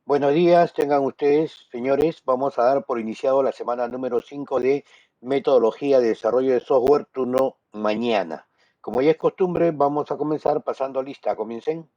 Buenos días, tengan ustedes, señores. Vamos a dar por iniciado la semana número 5 de metodología de desarrollo de software, turno mañana. Como ya es costumbre, vamos a comenzar pasando lista. Comiencen.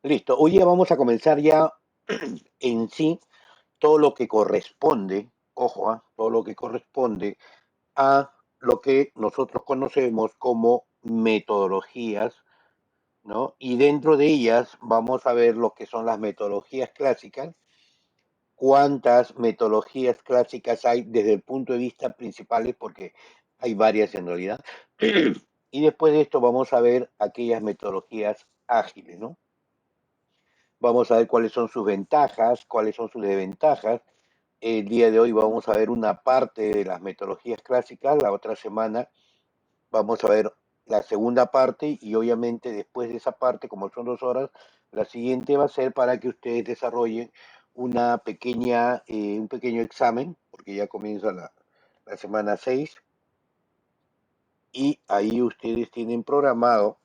Listo. Hoy ya vamos a comenzar ya en sí todo lo que corresponde, ojo, todo lo que corresponde a lo que nosotros conocemos como metodologías, ¿no? Y dentro de ellas vamos a ver lo que son las metodologías clásicas, cuántas metodologías clásicas hay desde el punto de vista principal, porque hay varias en realidad. Y después de esto vamos a ver aquellas metodologías ágiles, ¿no? Vamos a ver cuáles son sus ventajas, cuáles son sus desventajas. El día de hoy vamos a ver una parte de las metodologías clásicas, la otra semana vamos a ver la segunda parte y obviamente después de esa parte, como son 2 horas, la siguiente va a ser para que ustedes desarrollen un pequeño examen, porque ya comienza la semana 6 y ahí ustedes tienen programado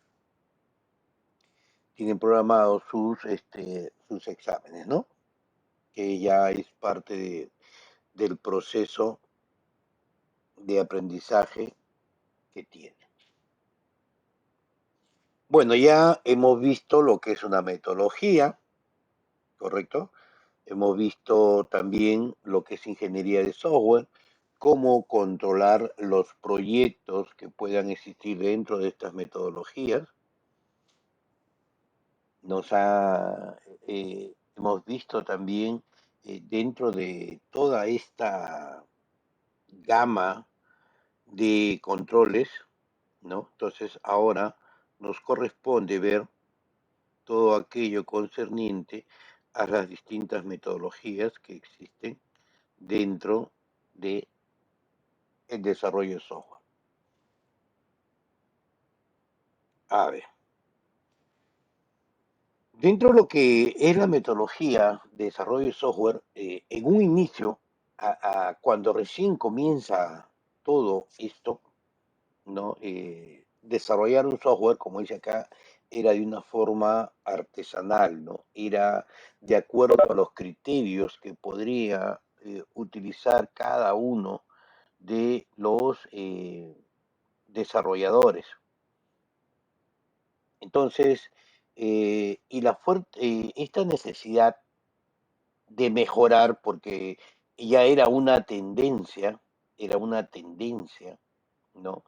sus exámenes, ¿no? Que ya es parte del proceso de aprendizaje que tienen. Bueno, ya hemos visto lo que es una metodología, ¿correcto? Hemos visto también lo que es ingeniería de software, cómo controlar los proyectos que puedan existir dentro de estas metodologías. Hemos visto también dentro de toda esta gama de controles, ¿no? Entonces ahora nos corresponde ver todo aquello concerniente a las distintas metodologías que existen dentro del desarrollo de software. A ver, dentro de lo que es la metodología de desarrollo de software, en un inicio, cuando recién comienza todo esto, ¿no? Desarrollar un software, como dice acá, era de una forma artesanal, ¿no? Era de acuerdo a los criterios que podría utilizar cada uno de los desarrolladores. Entonces, esta necesidad de mejorar, porque ya era una tendencia, ¿no?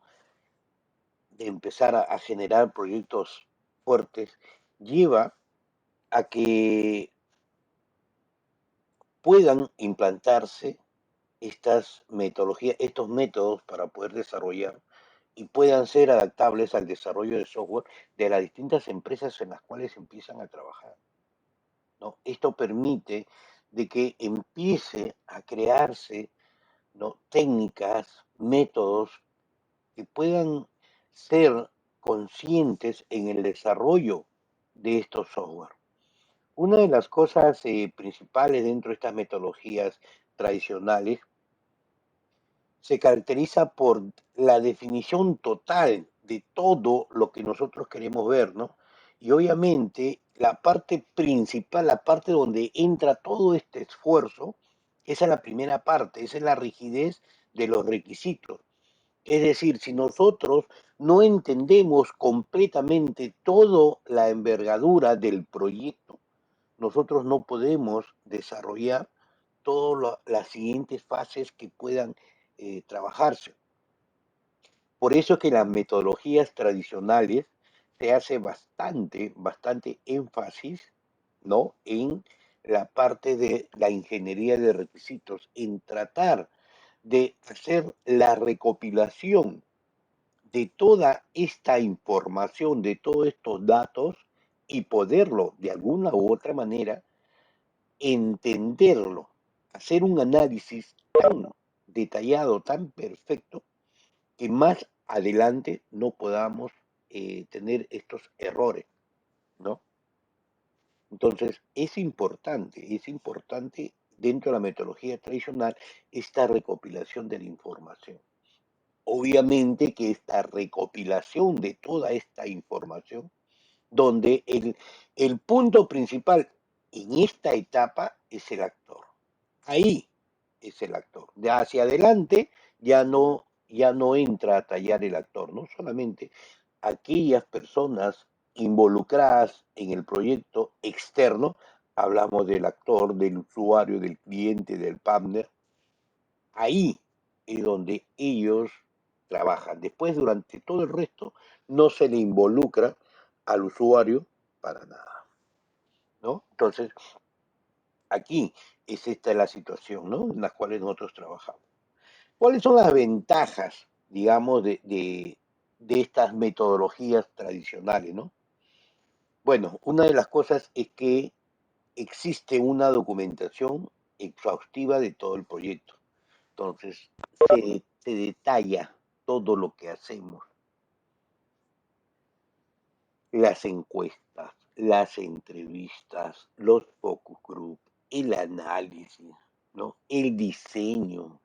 De empezar a generar proyectos fuertes, lleva a que puedan implantarse estas metodologías, estos métodos para poder desarrollar y puedan ser adaptables al desarrollo de software de las distintas empresas en las cuales empiezan a trabajar, ¿no? Esto permite de que empiece a crearse, ¿no? Técnicas, métodos que puedan ser conscientes en el desarrollo de estos software. Una de las cosas principales dentro de estas metodologías tradicionales se caracteriza por la definición total de todo lo que nosotros queremos ver, ¿no? Y obviamente la parte principal, la parte donde entra todo este esfuerzo, esa es la primera parte, esa es la rigidez de los requisitos. Es decir, si nosotros no entendemos completamente toda la envergadura del proyecto, nosotros no podemos desarrollar todas las siguientes fases que puedan trabajarse. Por eso es que las metodologías tradicionales se hace bastante énfasis, ¿no? En la parte de la ingeniería de requisitos, en tratar de hacer la recopilación de toda esta información, de todos estos datos y poderlo de alguna u otra manera entenderlo, hacer un análisis tan detallado, tan perfecto, que más adelante no podamos tener estos errores, ¿no? Entonces, es importante dentro de la metodología tradicional esta recopilación de la información. Obviamente que esta recopilación de toda esta información, donde el punto principal en esta etapa es el actor. Ahí es el actor. De hacia adelante ya no entra a tallar el actor, no solamente aquellas personas involucradas en el proyecto externo, hablamos del actor, del usuario, del cliente, del partner, ahí es donde ellos trabajan. Después, durante todo el resto, no se le involucra al usuario para nada, ¿no? Entonces, aquí es esta la situación, ¿no? En las cuales nosotros trabajamos. ¿Cuáles son las ventajas, digamos, de estas metodologías tradicionales, ¿no? Bueno, una de las cosas es que existe una documentación exhaustiva de todo el proyecto. Entonces, se detalla todo lo que hacemos, las encuestas, las entrevistas, los focus group, el análisis, ¿no? El diseño,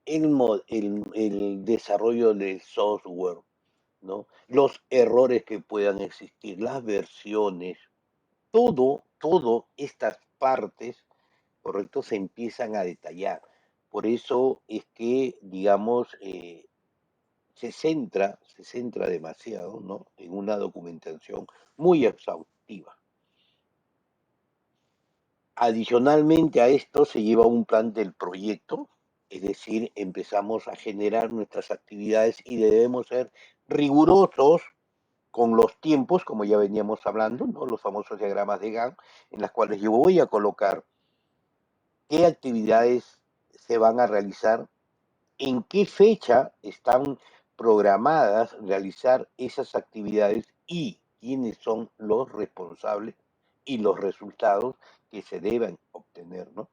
el desarrollo del software, ¿no? Los errores que puedan existir, las versiones, todo estas partes, ¿correcto? Se empiezan a detallar. Por eso es que, digamos, se centra demasiado, ¿no? En una documentación muy exhaustiva. Adicionalmente a esto se lleva un plan del proyecto, es decir, empezamos a generar nuestras actividades y debemos ser rigurosos con los tiempos, como ya veníamos hablando, ¿no? Los famosos diagramas de Gantt, en las cuales yo voy a colocar qué actividades se van a realizar, en qué fecha están programadas realizar esas actividades y quiénes son los responsables y los resultados que se deben obtener, ¿no?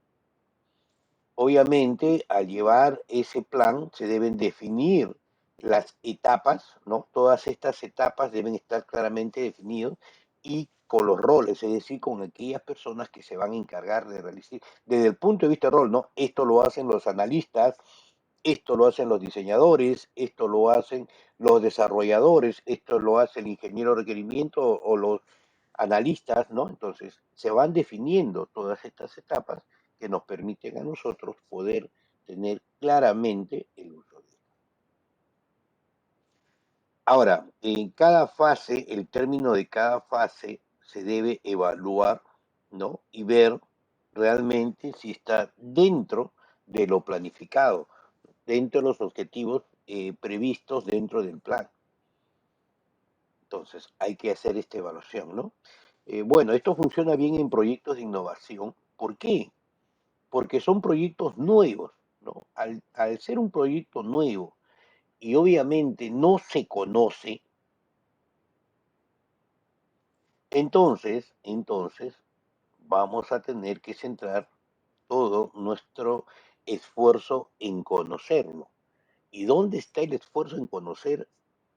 Obviamente, al llevar ese plan, se deben definir las etapas, ¿no? Todas estas etapas deben estar claramente definidas y con los roles, es decir, con aquellas personas que se van a encargar de realizar, desde el punto de vista de rol, ¿no? Esto lo hacen los analistas, esto lo hacen los diseñadores, esto lo hacen los desarrolladores, esto lo hace el ingeniero de requerimiento o los analistas, ¿no? Entonces, se van definiendo todas estas etapas que nos permiten a nosotros poder tener claramente el uso de esto. Ahora, en cada fase, el término de cada fase se debe evaluar, ¿no? Y ver realmente si está dentro de lo planificado, dentro de los objetivos previstos dentro del plan. Entonces, hay que hacer esta evaluación, ¿no? Bueno, esto funciona bien en proyectos de innovación. ¿Por qué? Porque son proyectos nuevos, ¿no? Al ser un proyecto nuevo y obviamente no se conoce, entonces vamos a tener que centrar todo nuestro esfuerzo en conocerlo. ¿Y dónde está el esfuerzo en conocer?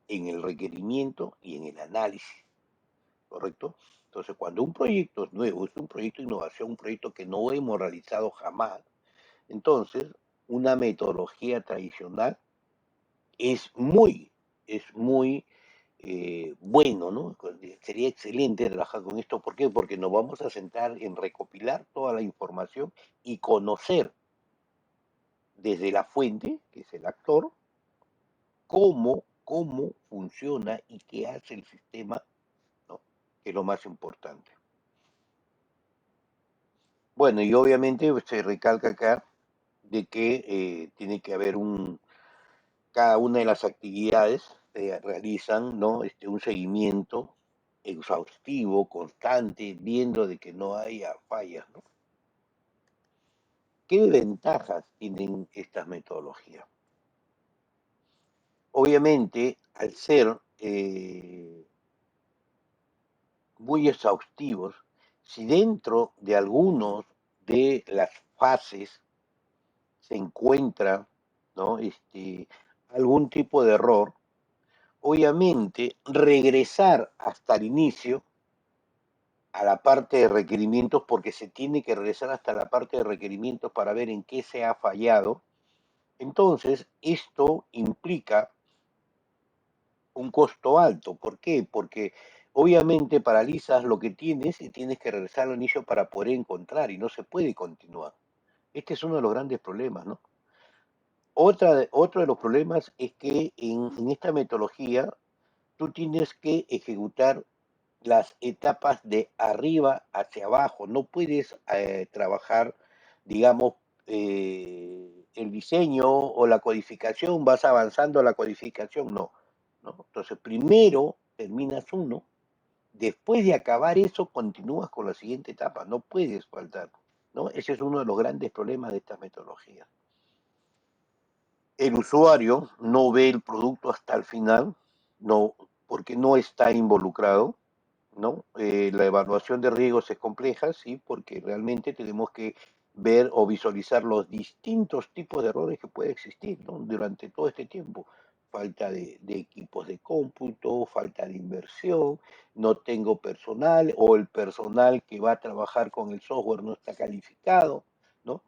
En el requerimiento y en el análisis, ¿correcto? Entonces, cuando un proyecto es nuevo, es un proyecto de innovación, un proyecto que no hemos realizado jamás, entonces una metodología tradicional es muy bueno, ¿no? Sería excelente trabajar con esto. ¿Por qué? Porque nos vamos a centrar en recopilar toda la información y conocer desde la fuente, que es el actor, cómo funciona y qué hace el sistema, ¿no? Que es lo más importante. Bueno, y obviamente se recalca acá de que tiene que haber cada una de las actividades realizan, ¿no? Un seguimiento exhaustivo, constante, viendo de que no haya fallas, ¿no? ¿Qué ventajas tienen estas metodologías? Obviamente, al ser muy exhaustivos, si dentro de algunos de las fases se encuentra, ¿no? algún tipo de error, obviamente regresar hasta el inicio a la parte de requerimientos, porque se tiene que regresar hasta la parte de requerimientos para ver en qué se ha fallado. Entonces, esto implica un costo alto. ¿Por qué? Porque obviamente paralizas lo que tienes y tienes que regresar al inicio para poder encontrar y no se puede continuar. Este es uno de los grandes problemas, ¿no? Otro de los problemas es que en esta metodología tú tienes que ejecutar las etapas de arriba hacia abajo. No puedes trabajar, digamos, el diseño o la codificación, vas avanzando a la codificación, no, ¿no? Entonces, primero terminas uno, después de acabar eso, continúas con la siguiente etapa, no puedes faltar, ¿no? Ese es uno de los grandes problemas de esta metodología. El usuario no ve el producto hasta el final, no, porque no está involucrado, ¿no? La evaluación de riesgos es compleja, sí, porque realmente tenemos que ver o visualizar los distintos tipos de errores que puede existir, ¿no? Durante todo este tiempo. Falta de equipos de cómputo, falta de inversión, no tengo personal o el personal que va a trabajar con el software no está calificado, ¿no?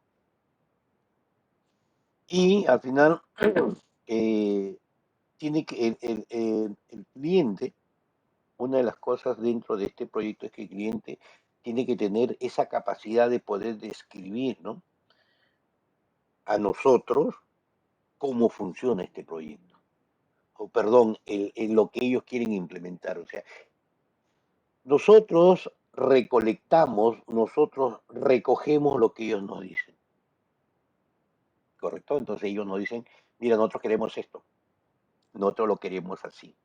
Y al final eh, tiene que el cliente, una de las cosas dentro de este proyecto es que el cliente tiene que tener esa capacidad de poder describir, ¿no? A nosotros cómo funciona este proyecto, o perdón, lo que ellos quieren implementar. O sea, nosotros recolectamos, nosotros recogemos lo que ellos nos dicen, ¿correcto? Entonces ellos nos dicen, mira, nosotros queremos esto, nosotros lo queremos así.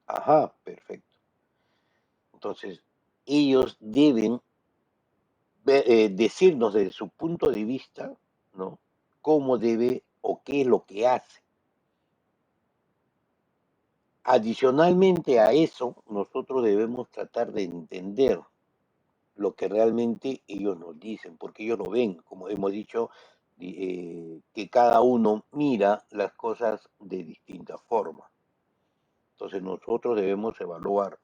Ajá, perfecto. Entonces, ellos deben decirnos desde su punto de vista, ¿no? Cómo debe o qué es lo que hace. Adicionalmente a eso, nosotros debemos tratar de entender lo que realmente ellos nos dicen, porque ellos lo ven, como hemos dicho, que cada uno mira las cosas de distinta forma. Entonces nosotros debemos evaluar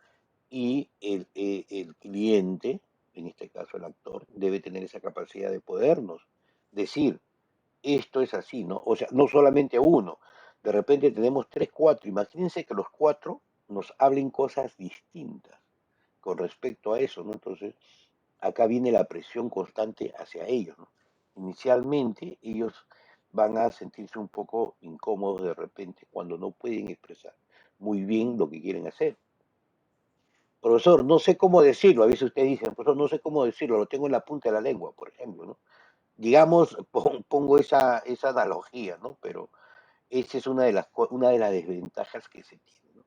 y el cliente, en este caso el actor, debe tener esa capacidad de podernos decir, esto es así, ¿no? O sea, no solamente uno, de repente tenemos tres, cuatro, imagínense que los cuatro nos hablen cosas distintas con respecto a eso, ¿no? Entonces, acá viene la presión constante hacia ellos, ¿no? Inicialmente ellos van a sentirse un poco incómodos de repente cuando no pueden expresar muy bien lo que quieren hacer. Profesor, no sé cómo decirlo, a veces usted dice, profesor, no sé cómo decirlo, lo tengo en la punta de la lengua, por ejemplo, ¿no? Digamos, pongo esa analogía, ¿no? Pero esa es una de las desventajas que se tiene, ¿no?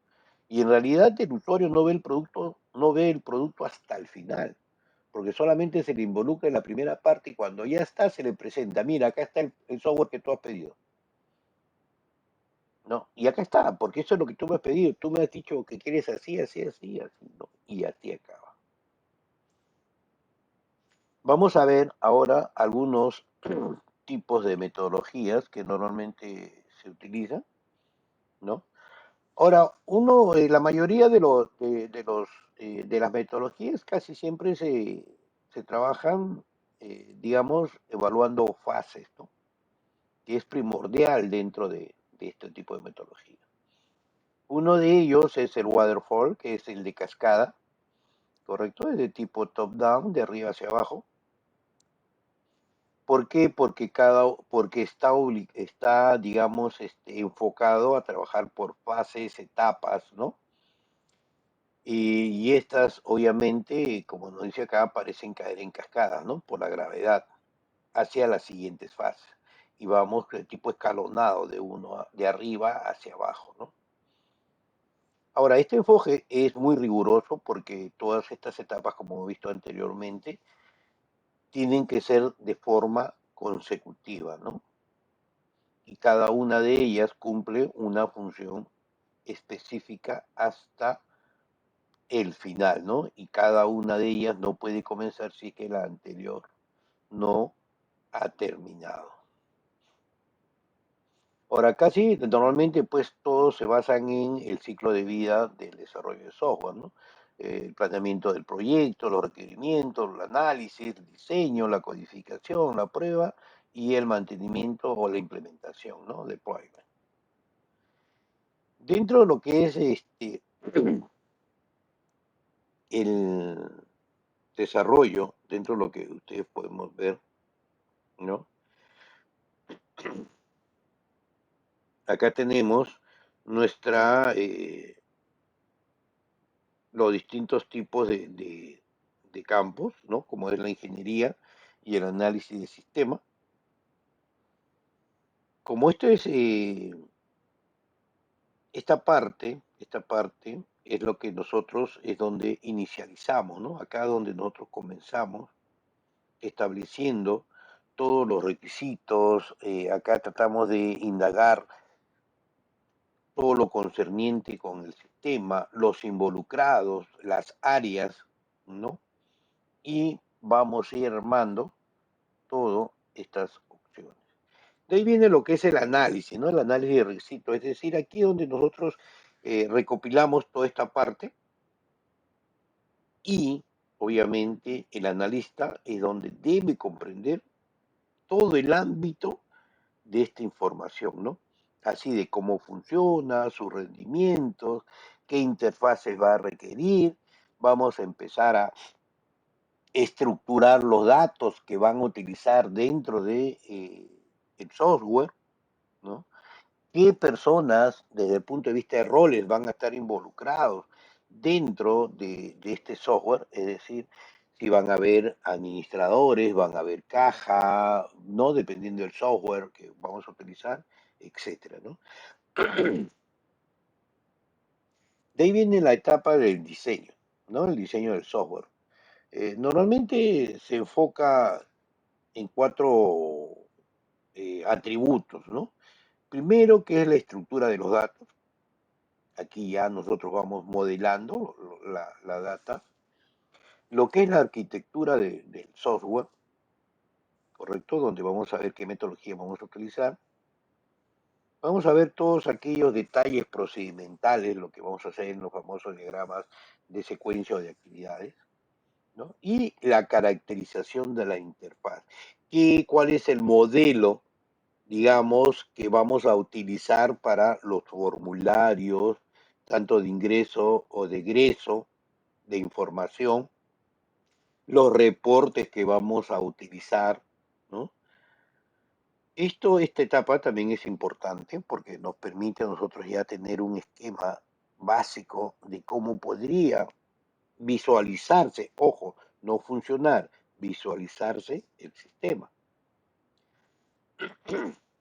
Y en realidad el usuario no ve el producto, no ve el producto hasta el final, porque solamente se le involucra en la primera parte y cuando ya está se le presenta, mira, acá está el software que tú has pedido, ¿no? Y acá está, porque eso es lo que tú me has pedido, tú me has dicho que quieres así, así, así, así, ¿no? Y así acaba. Vamos a ver ahora algunos tipos de metodologías que normalmente se utilizan, ¿no? Ahora, la mayoría de las metodologías casi siempre se trabajan, digamos, evaluando fases, ¿no? Que es primordial dentro de este tipo de metodología. Uno de ellos es el waterfall, que es el de cascada, ¿correcto? Es de tipo top-down, de arriba hacia abajo. ¿Por qué? Porque está, digamos, enfocado a trabajar por fases, etapas, ¿no? Y estas, obviamente, como nos dice acá, parecen caer en cascadas, ¿no? Por la gravedad hacia las siguientes fases. Y vamos de tipo escalonado de arriba hacia abajo, ¿no? Ahora, este enfoque es muy riguroso porque todas estas etapas, como hemos visto anteriormente, tienen que ser de forma consecutiva, ¿no? Y cada una de ellas cumple una función específica hasta el final, ¿no? Y cada una de ellas no puede comenzar si es que la anterior no ha terminado. Ahora, casi normalmente pues todos se basan en el ciclo de vida del desarrollo de software, ¿no? El planteamiento del proyecto, los requerimientos, el análisis, el diseño, la codificación, la prueba y el mantenimiento o la implementación, ¿no? Deployment. Dentro de lo que es el desarrollo, dentro de lo que ustedes podemos ver, ¿no? Acá tenemos nuestra los distintos tipos de campos, ¿no? Como es la ingeniería y el análisis de sistema. Como esto es, esta parte es lo que nosotros, es donde inicializamos, ¿no? Acá donde nosotros comenzamos estableciendo todos los requisitos, acá tratamos de indagar todo lo concerniente con el sistema, los involucrados, las áreas, ¿no? Y vamos a ir armando todas estas opciones. De ahí viene lo que es el análisis, ¿no? El análisis de requisitos, es decir, aquí donde nosotros recopilamos toda esta parte y obviamente el analista es donde debe comprender todo el ámbito de esta información, ¿no? Así de cómo funciona, sus rendimientos, qué interfaces va a requerir, vamos a empezar a estructurar los datos que van a utilizar dentro de el software, ¿no? ¿Qué personas desde el punto de vista de roles van a estar involucrados dentro de este software? Es decir, si van a haber administradores, van a haber caja, ¿no? Dependiendo del software que vamos a utilizar, etcétera, ¿no? De ahí viene la etapa del diseño, ¿no? El diseño del software. Normalmente se enfoca en cuatro atributos, ¿no? Primero, que es la estructura de los datos. Aquí ya nosotros vamos modelando la data. Lo que es la arquitectura del software, ¿correcto? Donde vamos a ver qué metodología vamos a utilizar. Vamos a ver todos aquellos detalles procedimentales, lo que vamos a hacer en los famosos diagramas de secuencia o de actividades, ¿no? Y la caracterización de la interfaz. ¿Cuál es el modelo, digamos, que vamos a utilizar para los formularios, tanto de ingreso o de egreso de información, los reportes que vamos a utilizar, ¿no? Esta etapa también es importante porque nos permite a nosotros ya tener un esquema básico de cómo podría visualizarse, ojo, no funcionar, visualizarse el sistema.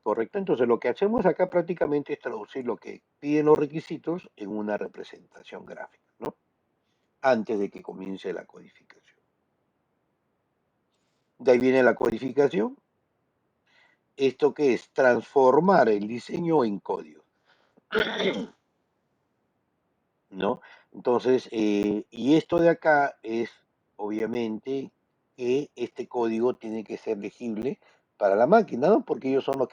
Correcto, entonces lo que hacemos acá prácticamente es traducir lo que piden los requisitos en una representación gráfica, ¿no? Antes de que comience la codificación. De ahí viene la codificación. ¿Esto qué es? Transformar el diseño en código, ¿no? Entonces, y esto de acá es, obviamente, que este código tiene que ser legible para la máquina, ¿no? Porque ellos son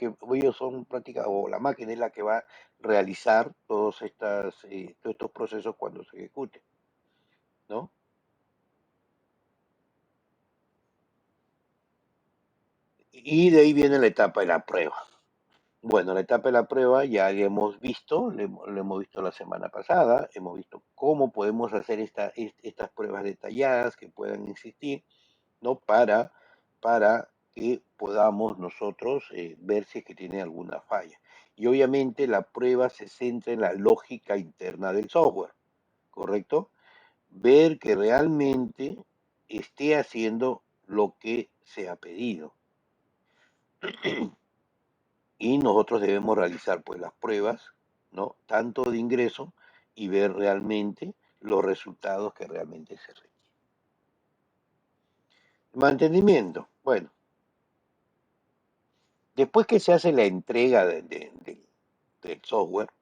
prácticamente, o la máquina es la que va a realizar todos estos procesos cuando se ejecute, ¿no? Y de ahí viene la etapa de la prueba. Bueno, la etapa de la prueba ya la hemos visto, lo hemos visto la semana pasada, hemos visto cómo podemos hacer estas pruebas detalladas que puedan existir, ¿no? Para que podamos nosotros ver si es que tiene alguna falla. Y obviamente la prueba se centra en la lógica interna del software, ¿correcto? Ver que realmente esté haciendo lo que se ha pedido. Y nosotros debemos realizar pues las pruebas, ¿no? Tanto de ingreso y ver realmente los resultados que realmente se requieren. Mantenimiento. Bueno, después que se hace la entrega del software,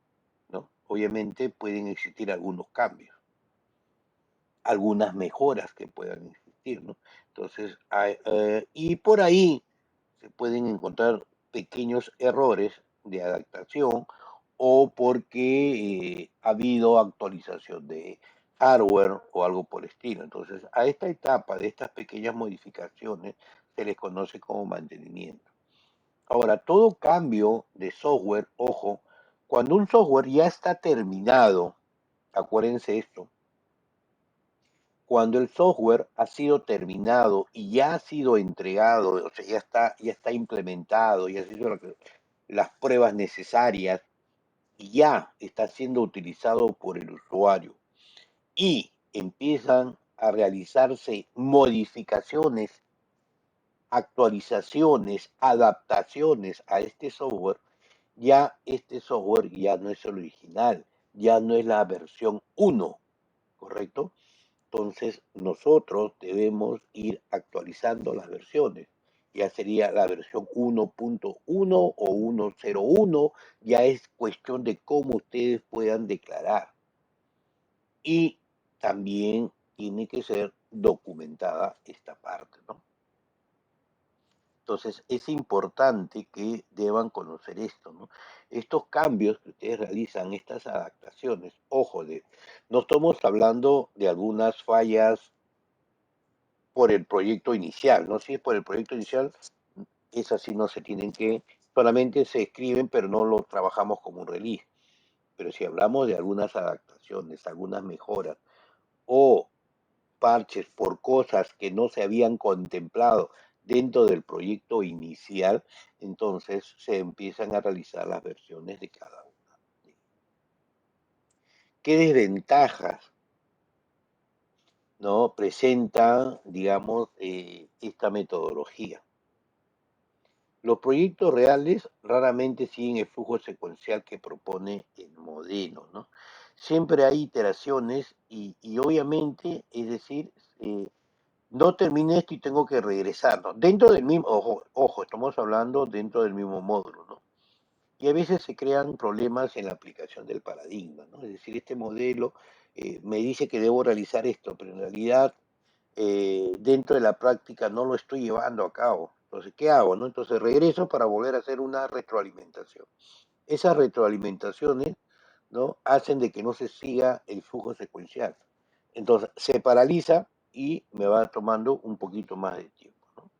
¿no? Obviamente pueden existir algunos cambios, algunas mejoras que puedan existir, ¿no? Entonces, y por ahí se pueden encontrar pequeños errores de adaptación o porque ha habido actualización de hardware o algo por el estilo. Entonces, a esta etapa de estas pequeñas modificaciones se les conoce como mantenimiento. Ahora, todo cambio de software, ojo, cuando un software ya está terminado, acuérdense esto, cuando el software ha sido terminado y ya ha sido entregado, o sea, ya está implementado, ya se hizo las pruebas necesarias y ya está siendo utilizado por el usuario y empiezan a realizarse modificaciones, actualizaciones, adaptaciones a este software, ya este software ya no es el original, ya no es la versión 1, ¿correcto? Entonces nosotros debemos ir actualizando las versiones. Ya sería la versión 1.1 o 1.01, ya es cuestión de cómo ustedes puedan declarar. Y también tiene que ser documentada esta parte, ¿no? Entonces es importante que deban conocer esto, ¿no? Estos cambios que ustedes realizan, estas adaptaciones, ojo, no estamos hablando de algunas fallas por el proyecto inicial, ¿no? Si es por el proyecto inicial, esas sí no se tienen que, solamente se escriben, pero no lo trabajamos como un release. Pero si hablamos de algunas adaptaciones, algunas mejoras o parches por cosas que no se habían contemplado dentro del proyecto inicial, entonces se empiezan a realizar las versiones de cada una. ¿Qué desventajas, no presenta, digamos, esta metodología? Los proyectos reales raramente siguen el flujo secuencial que propone el modelo, ¿no? Siempre hay iteraciones y obviamente, es decir, no terminé esto y tengo que regresar, ¿no? Dentro del mismo, ojo, estamos hablando dentro del mismo módulo, ¿no? Y a veces se crean problemas en la aplicación del paradigma, ¿no? Es decir, este modelo me dice que debo realizar esto, pero en realidad dentro de la práctica no lo estoy llevando a cabo. Entonces, ¿qué hago? No? Entonces regreso para volver a hacer una retroalimentación. Esas retroalimentaciones, ¿no? Hacen de que no se siga el flujo secuencial. Entonces se paraliza y me va tomando un poquito más de tiempo, ¿no?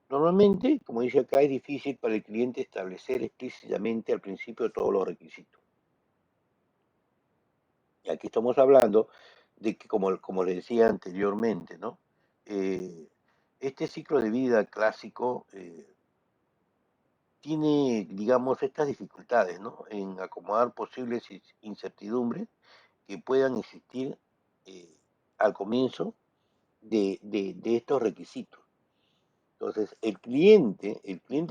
Normalmente, como dice acá, es difícil para el cliente establecer explícitamente al principio todos los requisitos. Y aquí estamos hablando de que, como les decía anteriormente, ¿no? Eh, este ciclo de vida clásico tiene, digamos, estas dificultades, ¿no? En acomodar posibles incertidumbres que puedan existir eh, al comienzo de estos requisitos. Entonces, el cliente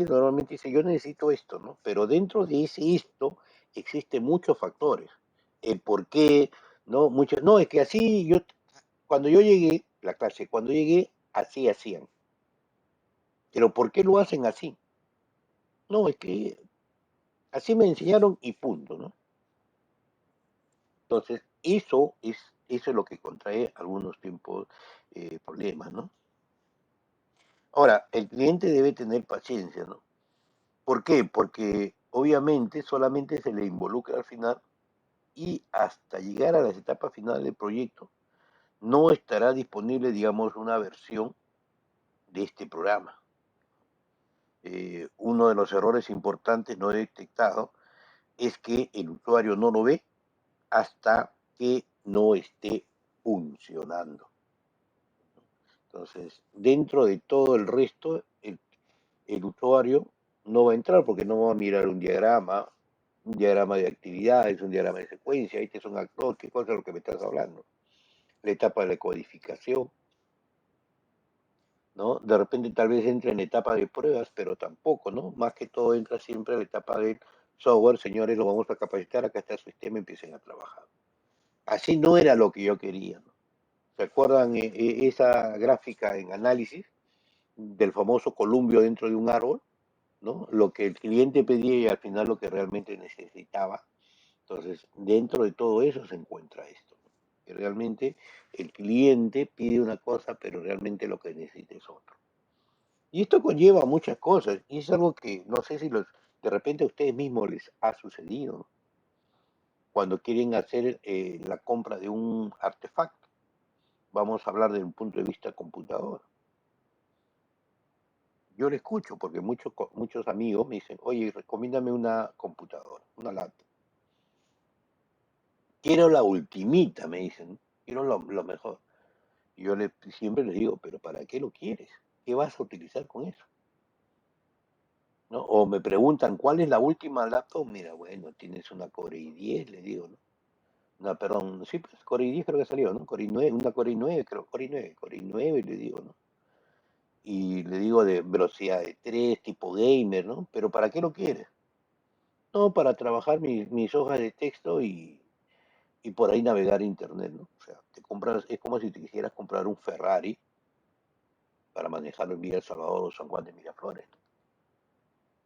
normalmente dice, yo necesito esto, ¿no? Pero dentro de ese esto existen muchos factores. El por qué, ¿no? Muchos, no, es que así yo, cuando yo llegué, la clase, cuando llegué, así hacían. Pero ¿por qué lo hacen así? No, es que así me enseñaron y punto, ¿no? Entonces, eso es lo que contrae algunos tiempos problemas, ¿no? Ahora, el cliente debe tener paciencia, ¿no? ¿Por qué? Porque obviamente solamente se le involucra al final y hasta llegar a las etapas finales del proyecto no estará disponible, digamos, una versión de este programa. Uno de los errores importantes no detectados es que el usuario no lo ve hasta que no esté funcionando. Entonces, dentro de todo el resto, el usuario no va a entrar porque no va a mirar un diagrama de actividades, un diagrama de secuencia, este es un actor, qué cosa es lo que me estás hablando. La etapa de codificación, ¿no? De repente tal vez entra en etapa de pruebas, pero tampoco, ¿no? Más que todo entra siempre en la etapa del software, señores, lo vamos a capacitar, acá está el sistema, empiecen a trabajar. Así no era lo que yo quería, ¿no? ¿Se acuerdan esa gráfica en análisis del famoso columpio dentro de un árbol? ¿No? Lo que el cliente pedía y al final lo que realmente necesitaba. Entonces, dentro de todo eso se encuentra esto, ¿no? Que realmente el cliente pide una cosa, pero realmente lo que necesita es otro. Y esto conlleva muchas cosas, y es algo que no sé si De repente a ustedes mismos les ha sucedido cuando quieren hacer la compra de un artefacto. Vamos a hablar desde un punto de vista computador. Yo le escucho porque muchos amigos me dicen, oye, recomiéndame una computadora, una laptop. Quiero la ultimita, me dicen, quiero lo mejor. Y yo siempre les digo, pero ¿para qué lo quieres? ¿Qué vas a utilizar con eso? ¿No? O me preguntan, ¿cuál es la última laptop? Mira, bueno, tienes una Core i10, le digo, ¿no? Una, perdón, sí, pues Core i10 creo que salió, ¿no? Core i9, una Core i9, creo, Core i9, le digo, ¿no? Y le digo de velocidad de 3 tipo gamer, ¿no? Pero ¿para qué lo quieres? No, para trabajar mis hojas de texto y por ahí navegar internet, ¿no? O sea, te compras, es como si te quisieras comprar un Ferrari para manejarlo en Villa El Salvador o San Juan de Miraflores, ¿no?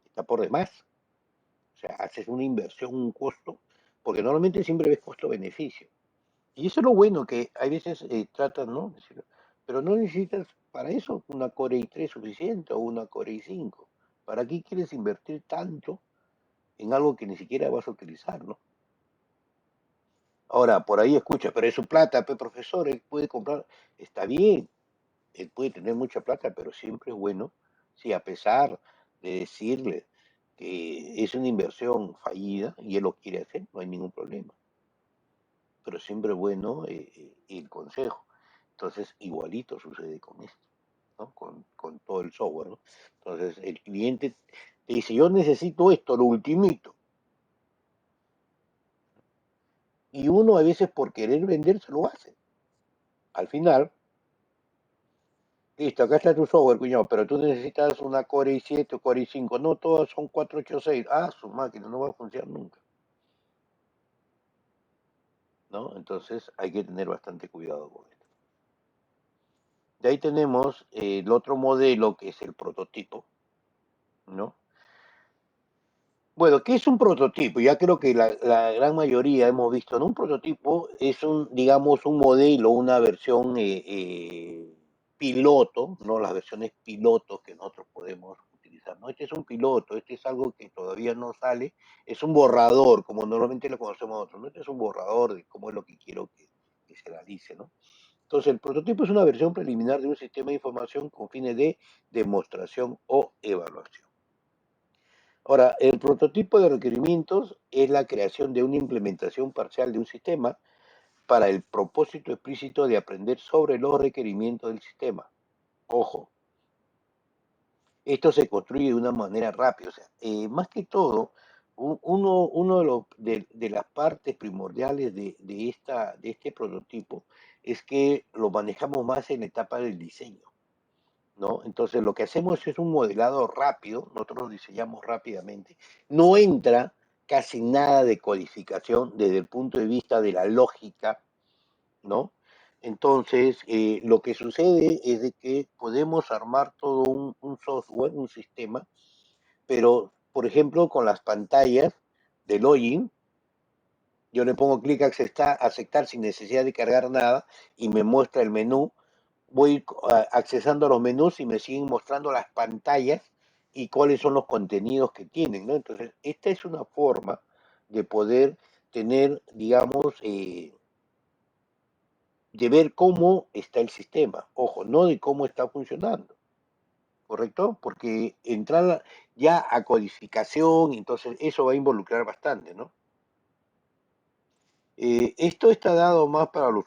Está por demás. O sea, haces una inversión, un costo, porque normalmente siempre ves costo-beneficio. Y eso es lo bueno, que hay veces tratan, ¿no? Pero no necesitas para eso una Core i3 suficiente o una Core i5. ¿Para qué quieres invertir tanto en algo que ni siquiera vas a utilizar, ¿no? Ahora, por ahí escucha, pero es su plata, pues profesor, él puede comprar, está bien, él puede tener mucha plata, pero siempre es bueno, si a pesar de decirle que es una inversión fallida y él lo quiere hacer, no hay ningún problema. Pero siempre es bueno el consejo. Entonces, igualito sucede con esto, ¿no? Con todo el software, ¿no? Entonces, el cliente te dice, yo necesito esto, lo ultimito. Y uno a veces por querer venderse lo hace. Al final, listo, acá está tu software, cuñado, pero tú necesitas una Core i7 o Core i5. No, todas son 486. Ah, su máquina no va a funcionar nunca, ¿no? Entonces hay que tener bastante cuidado con esto. De ahí tenemos el otro modelo que es el prototipo, ¿no? Bueno, ¿qué es un prototipo? Ya creo que la gran mayoría hemos visto, ¿no? Un prototipo es digamos, un modelo, una versión piloto, ¿no? Las versiones pilotos que nosotros podemos utilizar, ¿no? Este es un piloto, este es algo que todavía no sale, es un borrador, como normalmente lo conocemos nosotros, ¿no? Este es un borrador de cómo es lo que quiero que se realice, ¿no? Entonces, el prototipo es una versión preliminar de un sistema de información con fines de demostración o evaluación. Ahora, el prototipo de requerimientos es la creación de una implementación parcial de un sistema para el propósito explícito de aprender sobre los requerimientos del sistema. Ojo, esto se construye de una manera rápida. O sea, más que todo, uno de las partes primordiales de este prototipo es que lo manejamos más en la etapa del diseño, ¿no? Entonces lo que hacemos es un modelado rápido, nosotros lo diseñamos rápidamente, no entra casi nada de codificación desde el punto de vista de la lógica, ¿no? Entonces, lo que sucede es de que podemos armar todo un software, un sistema, pero, por ejemplo, con las pantallas de login, yo le pongo clic a aceptar sin necesidad de cargar nada y me muestra el menú. Voy accesando a los menús y me siguen mostrando las pantallas y cuáles son los contenidos que tienen, ¿no? Entonces, esta es una forma de poder tener, digamos, de ver cómo está el sistema, ojo, no de cómo está funcionando, ¿correcto? Porque entrar ya a codificación, entonces eso va a involucrar bastante, ¿no? Esto está dado más para los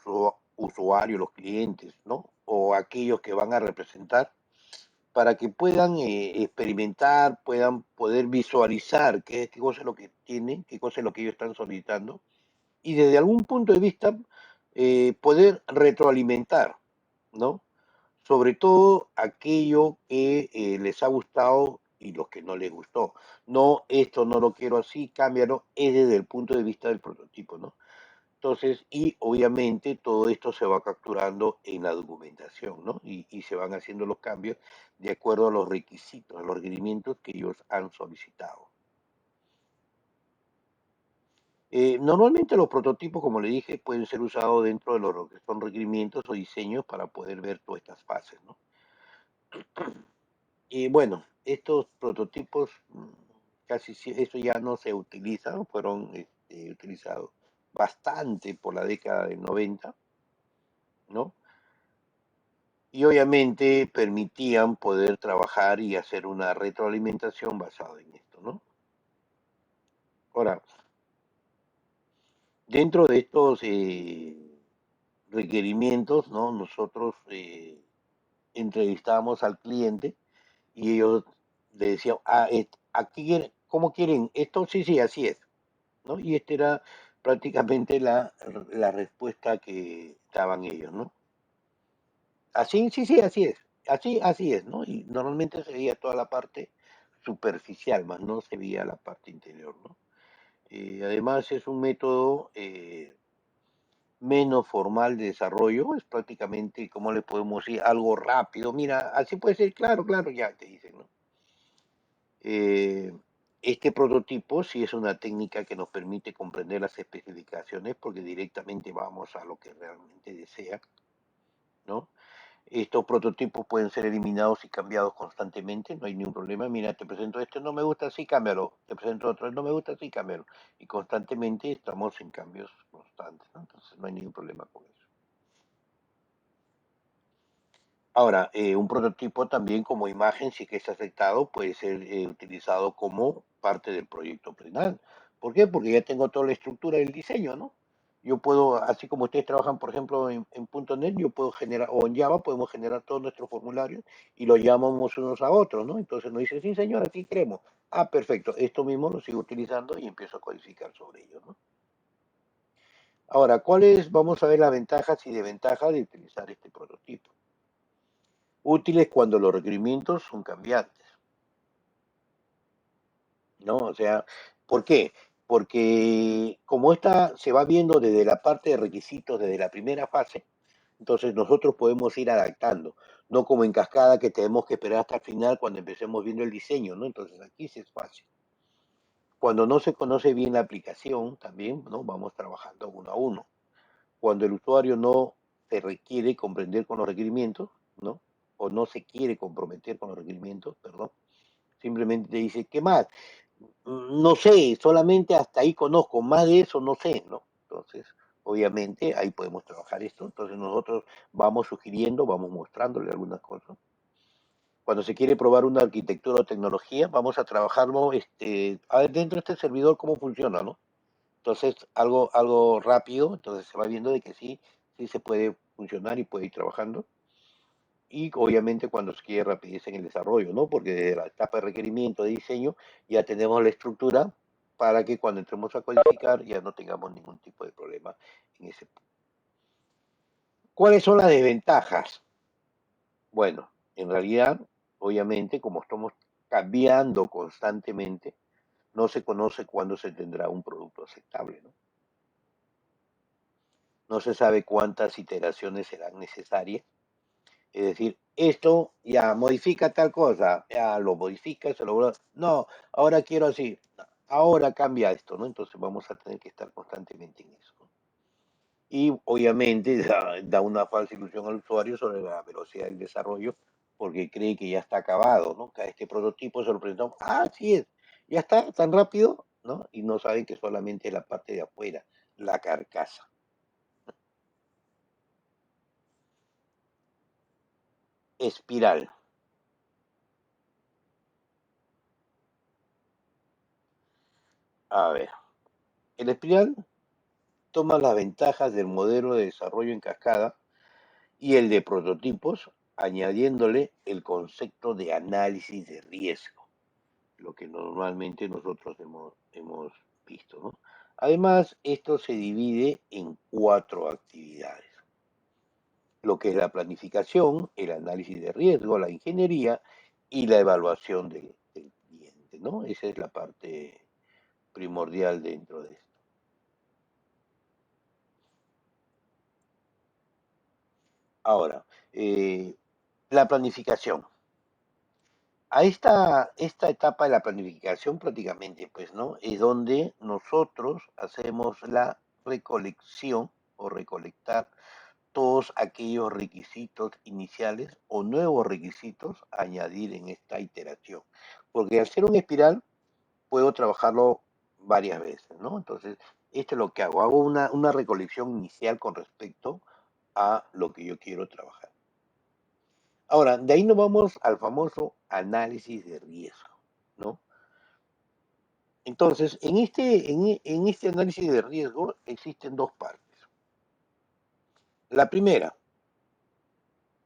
usuarios, los clientes, ¿no? O aquellos que van a representar para que puedan experimentar, puedan poder visualizar qué cosa es lo que tienen, qué cosa es lo que ellos están solicitando, y desde algún punto de vista poder retroalimentar, ¿no? Sobre todo aquello que les ha gustado y los que no les gustó. No, esto no lo quiero así, cámbialo, es desde el punto de vista del prototipo, ¿no? Entonces, y obviamente todo esto se va capturando en la documentación, ¿no? Y se van haciendo los cambios de acuerdo a los requisitos, a los requerimientos que ellos han solicitado. Normalmente los prototipos, como le dije, pueden ser usados dentro de lo que son requerimientos o diseños para poder ver todas estas fases, ¿no? Y bueno, estos prototipos eso ya no se utiliza, fueron utilizados bastante por la década del 90, ¿no? Y obviamente permitían poder trabajar y hacer una retroalimentación basada en esto, ¿no? Ahora, dentro de estos requerimientos, ¿no? Nosotros entrevistábamos al cliente y ellos le decían, aquí, ¿cómo quieren esto? Sí, sí, así es, ¿no? Y esta era prácticamente la respuesta que daban ellos, ¿no? Así, sí, sí, así es, ¿no? Y normalmente se veía toda la parte superficial, más no se veía la parte interior, ¿no? Además es un método menos formal de desarrollo, es prácticamente, como le podemos decir, algo rápido. Mira, así puede ser, claro, claro, ya te dicen, ¿no? Eh, este prototipo sí es una técnica que nos permite comprender las especificaciones porque directamente vamos a lo que realmente desea, ¿no? Estos prototipos pueden ser eliminados y cambiados constantemente, no hay ningún problema. Mira, te presento este, no me gusta, sí, cámbialo. Te presento otro, no me gusta, sí, cámbialo. Y constantemente estamos en cambios constantes, ¿no? Entonces no hay ningún problema con eso. Ahora, un prototipo también como imagen, si que es aceptado, puede ser utilizado como parte del proyecto plenar. ¿Por qué? Porque ya tengo toda la estructura del diseño, ¿no? Yo puedo, así como ustedes trabajan, por ejemplo, en .NET, yo puedo generar, o en Java, podemos generar todos nuestros formularios y los llamamos unos a otros, ¿no? Entonces nos dice, sí, señor, aquí queremos. Ah, perfecto, esto mismo lo sigo utilizando y empiezo a codificar sobre ello, ¿no? Ahora, ¿cuáles? Vamos a ver las ventajas y desventajas de utilizar este prototipo. Útiles cuando los requerimientos son cambiantes, ¿no? O sea, ¿por qué? Porque como esta se va viendo desde la parte de requisitos, desde la primera fase, entonces nosotros podemos ir adaptando, no como en cascada que tenemos que esperar hasta el final cuando empecemos viendo el diseño, ¿no? Entonces aquí sí es fácil. Cuando no se conoce bien la aplicación, también, ¿no? Vamos trabajando uno a uno. Cuando el usuario no se requiere comprender con los requerimientos, ¿no? O no se quiere comprometer con los requerimientos, perdón, simplemente te dice, ¿qué más? No sé, solamente hasta ahí conozco, más de eso no sé, ¿no? Entonces, obviamente, ahí podemos trabajar esto. Entonces, nosotros vamos sugiriendo, vamos mostrándole algunas cosas. Cuando se quiere probar una arquitectura o tecnología, vamos a trabajarlo, a ver, dentro de este servidor, cómo funciona, ¿no? Entonces, algo rápido, entonces se va viendo de que sí, sí se puede funcionar y puede ir trabajando. Y obviamente cuando se quiere rapidez en el desarrollo, ¿no? Porque desde la etapa de requerimiento de diseño ya tenemos la estructura para que cuando entremos a codificar ya no tengamos ningún tipo de problema en ese punto. ¿Cuáles son las desventajas? Bueno, en realidad, obviamente, como estamos cambiando constantemente, no se conoce cuándo se tendrá un producto aceptable, ¿no? No se sabe cuántas iteraciones serán necesarias. Es decir, esto ya modifica tal cosa, ya lo modifica, se lo... No, ahora quiero así, ahora cambia esto, ¿no? Entonces vamos a tener que estar constantemente en eso, ¿no? Y obviamente da una falsa ilusión al usuario sobre la velocidad del desarrollo porque cree que ya está acabado, ¿no? Que este prototipo se lo presentamos, ah, sí es, ya está tan rápido, ¿no? Y no saben que solamente es la parte de afuera, la carcasa. Espiral. A ver, el espiral toma las ventajas del modelo de desarrollo en cascada y el de prototipos, añadiéndole el concepto de análisis de riesgo, lo que normalmente nosotros hemos visto, ¿no? Además, esto se divide en cuatro actividades, lo que es la planificación, el análisis de riesgo, la ingeniería y la evaluación del cliente, ¿no? Esa es la parte primordial dentro de esto. Ahora, la planificación. Esta etapa de la planificación prácticamente, pues, ¿no? Es donde nosotros hacemos la recolección o recolectar todos aquellos requisitos iniciales o nuevos requisitos a añadir en esta iteración. Porque al ser una espiral, puedo trabajarlo varias veces, ¿no? Entonces, esto es lo que hago. Hago una recolección inicial con respecto a lo que yo quiero trabajar. Ahora, de ahí nos vamos al famoso análisis de riesgo, ¿no? Entonces, en este análisis de riesgo existen dos partes. La primera,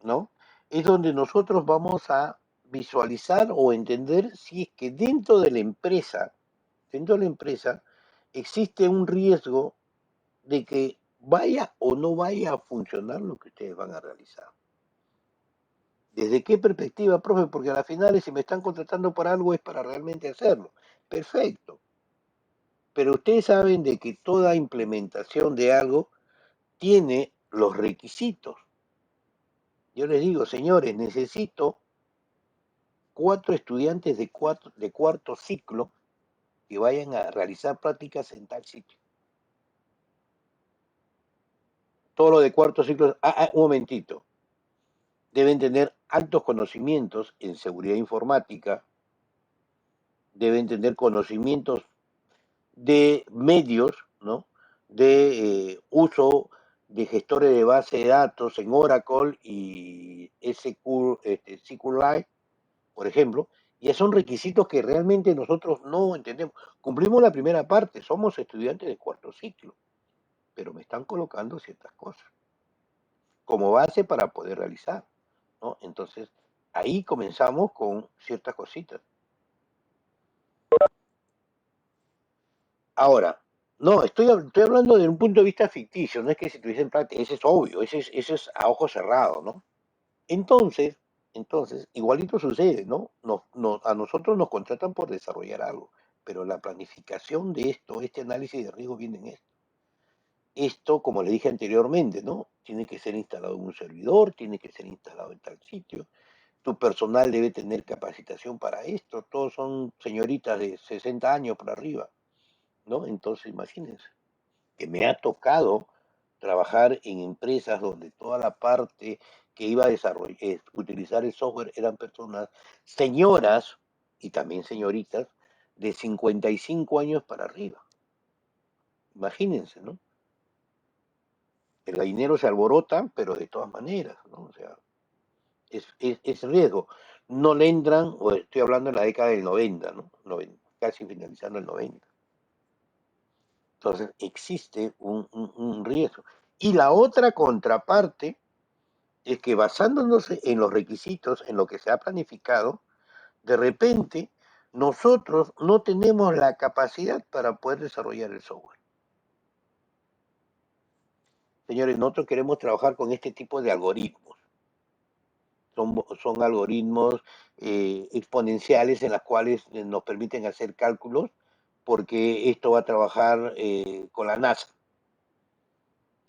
¿no? Es donde nosotros vamos a visualizar o entender si es que dentro de la empresa, existe un riesgo de que vaya o no vaya a funcionar lo que ustedes van a realizar. ¿Desde qué perspectiva, profe? Porque a las finales, si me están contratando por algo, es para realmente hacerlo. Perfecto. Pero ustedes saben de que toda implementación de algo tiene los requisitos. Yo les digo, señores, necesito 4 estudiantes de cuarto ciclo que vayan a realizar prácticas en tal sitio. Todo lo de cuarto ciclo, un momentito, deben tener altos conocimientos en seguridad informática, deben tener conocimientos de medios, ¿no? De uso de gestores de base de datos en Oracle y SQLite, por ejemplo, ya son requisitos que realmente nosotros no entendemos. Cumplimos la primera parte, somos estudiantes de cuarto ciclo, pero me están colocando ciertas cosas como base para poder realizar, ¿no? Entonces, ahí comenzamos con ciertas cositas. Ahora, no, estoy hablando de un punto de vista ficticio, no es que si tuviesen práctica, ese es obvio, ese es a ojo cerrado, ¿no? Entonces, igualito sucede, ¿no? A nosotros nos contratan por desarrollar algo, pero la planificación de esto, este análisis de riesgo viene en esto. Esto, como le dije anteriormente, ¿no? Tiene que ser instalado en un servidor, tiene que ser instalado en tal sitio. Tu personal debe tener capacitación para esto. Todos son señoritas de 60 años para arriba, ¿no? Entonces, imagínense que me ha tocado trabajar en empresas donde toda la parte que iba a desarrollar, utilizar el software eran personas, señoras y también señoritas de 55 años para arriba. Imagínense, ¿no? El gallinero se alborota, pero de todas maneras, ¿no? O sea, es riesgo. No le entran, o estoy hablando de la década del 90, ¿no? 90, casi finalizando el 90. Entonces, existe un riesgo. Y la otra contraparte es que basándonos en los requisitos, en lo que se ha planificado, de repente nosotros no tenemos la capacidad para poder desarrollar el software. Señores, nosotros queremos trabajar con este tipo de algoritmos. Son algoritmos exponenciales en las cuales nos permiten hacer cálculos porque esto va a trabajar con la NASA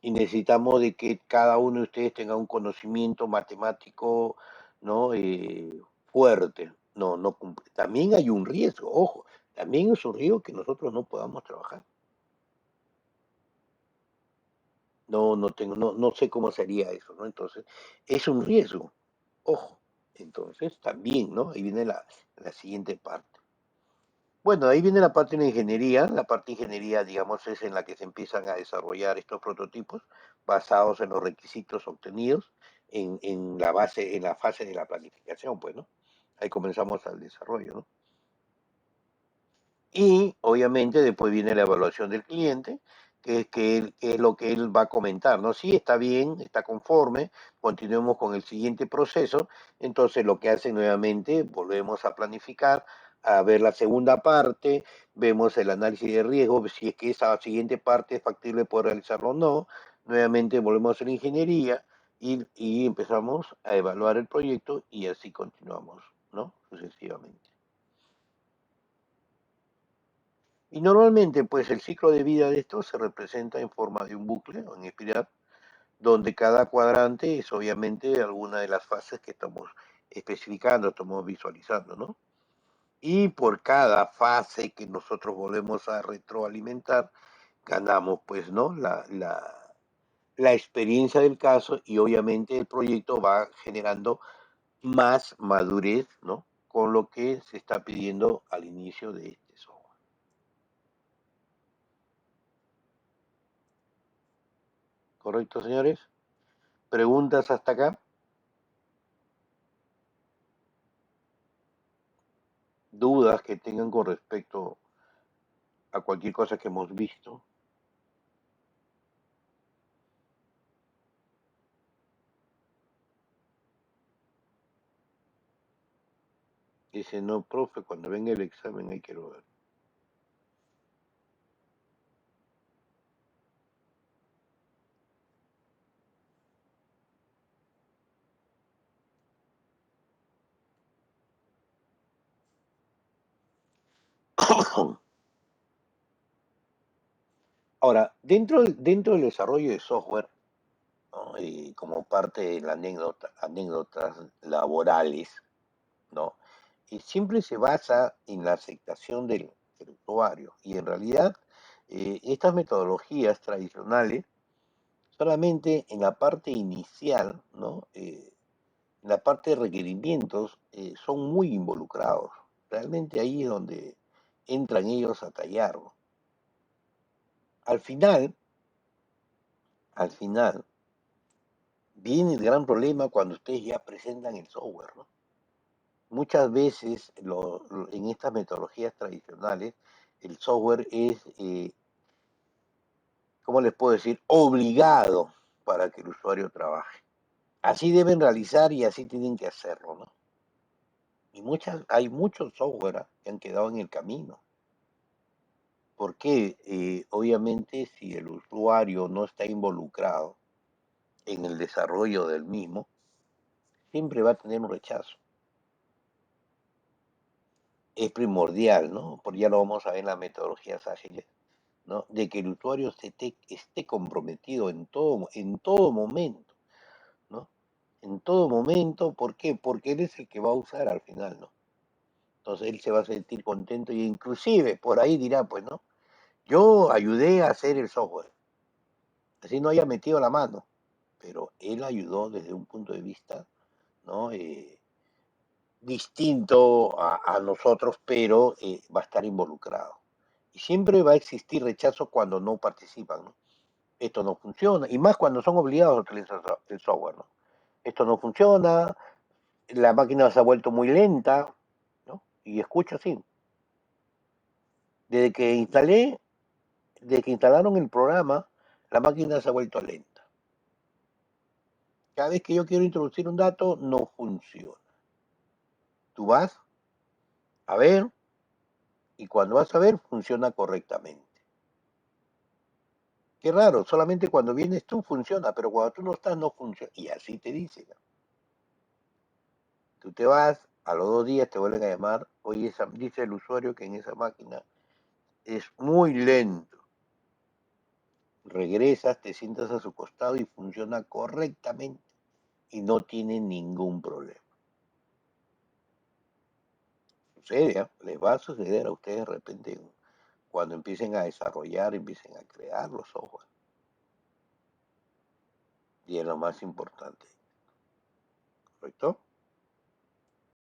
y necesitamos de que cada uno de ustedes tenga un conocimiento matemático, ¿no? Fuerte. No, no también hay un riesgo, ojo, también es un riesgo que nosotros no podamos trabajar. No sé cómo sería eso, ¿no? Entonces, es un riesgo, ojo. Entonces, también, ¿no? Ahí viene la siguiente parte. Bueno, ahí viene la parte de ingeniería. La parte de ingeniería, digamos, es en la que se empiezan a desarrollar estos prototipos basados en los requisitos obtenidos en la base, en la fase de la planificación, pues, ¿no? Ahí comenzamos al desarrollo, ¿no? Y obviamente después viene la evaluación del cliente, que es lo que él va a comentar, ¿no? Si está bien, está conforme, continuemos con el siguiente proceso. Entonces lo que hace nuevamente, volvemos a planificar, a ver la segunda parte, vemos el análisis de riesgo, si es que esa siguiente parte es factible poder realizarlo o no. Nuevamente volvemos a hacer ingeniería y empezamos a evaluar el proyecto y así continuamos, ¿no? Sucesivamente. Y normalmente, pues el ciclo de vida de esto se representa en forma de un bucle o en espiral, donde cada cuadrante es obviamente alguna de las fases que estamos especificando, estamos visualizando, ¿no? Y por cada fase que nosotros volvemos a retroalimentar, ganamos, pues, ¿no? La experiencia del caso y obviamente el proyecto va generando más madurez, ¿no? Con lo que se está pidiendo al inicio de este software. ¿Correcto, señores? ¿Preguntas hasta acá? ¿Dudas que tengan con respecto a cualquier cosa que hemos visto? Dice, no, profe, cuando venga el examen ahí quiero ver. Ahora, dentro del desarrollo de software, ¿no? Y como parte de la anécdotas laborales, ¿no? Y siempre se basa en la aceptación del usuario. Y en realidad, estas metodologías tradicionales, solamente en la parte inicial, ¿no? En la parte de requerimientos, son muy involucrados. Realmente ahí es donde entran ellos a tallar, ¿no? Al final, al final, viene el gran problema cuando ustedes ya presentan el software, ¿no? Muchas veces en estas metodologías tradicionales el software es, ¿cómo les puedo decir?, obligado para que el usuario trabaje. Así deben realizar y así tienen que hacerlo, ¿no? Y hay muchos software que han quedado en el camino. Porque obviamente si el usuario no está involucrado en el desarrollo del mismo, siempre va a tener un rechazo. Es primordial, ¿no? Porque ya lo vamos a ver en las metodologías ágiles, ¿no? De que el usuario esté comprometido en todo momento, ¿no? En todo momento, ¿por qué? Porque él es el que va a usar al final, ¿no? Entonces él se va a sentir contento y inclusive por ahí dirá, pues, ¿no? Yo ayudé a hacer el software, así no haya metido la mano, pero él ayudó desde un punto de vista, ¿no? Distinto a nosotros, pero va a estar involucrado. Y siempre va a existir rechazo cuando no participan, ¿no? Esto no funciona, y más cuando son obligados a utilizar el software, ¿no? Esto no funciona, la máquina se ha vuelto muy lenta, ¿no? Y escucho así. Desde que instalé, desde que instalaron el programa, la máquina se ha vuelto lenta. Cada vez que yo quiero introducir un dato, no funciona. Tú vas a ver, y cuando vas a ver, funciona correctamente. Qué raro, solamente cuando vienes tú funciona, pero cuando tú no estás no funciona. Y así te dicen. Tú te vas, a los 2 días te vuelven a llamar, oye, dice el usuario que en esa máquina es muy lento. Regresas, te sientas a su costado y funciona correctamente y no tiene ningún problema. Sucede, ¿eh? Les va a suceder a ustedes de repente cuando empiecen a desarrollar, empiecen a crear los software. Y es lo más importante, ¿correcto?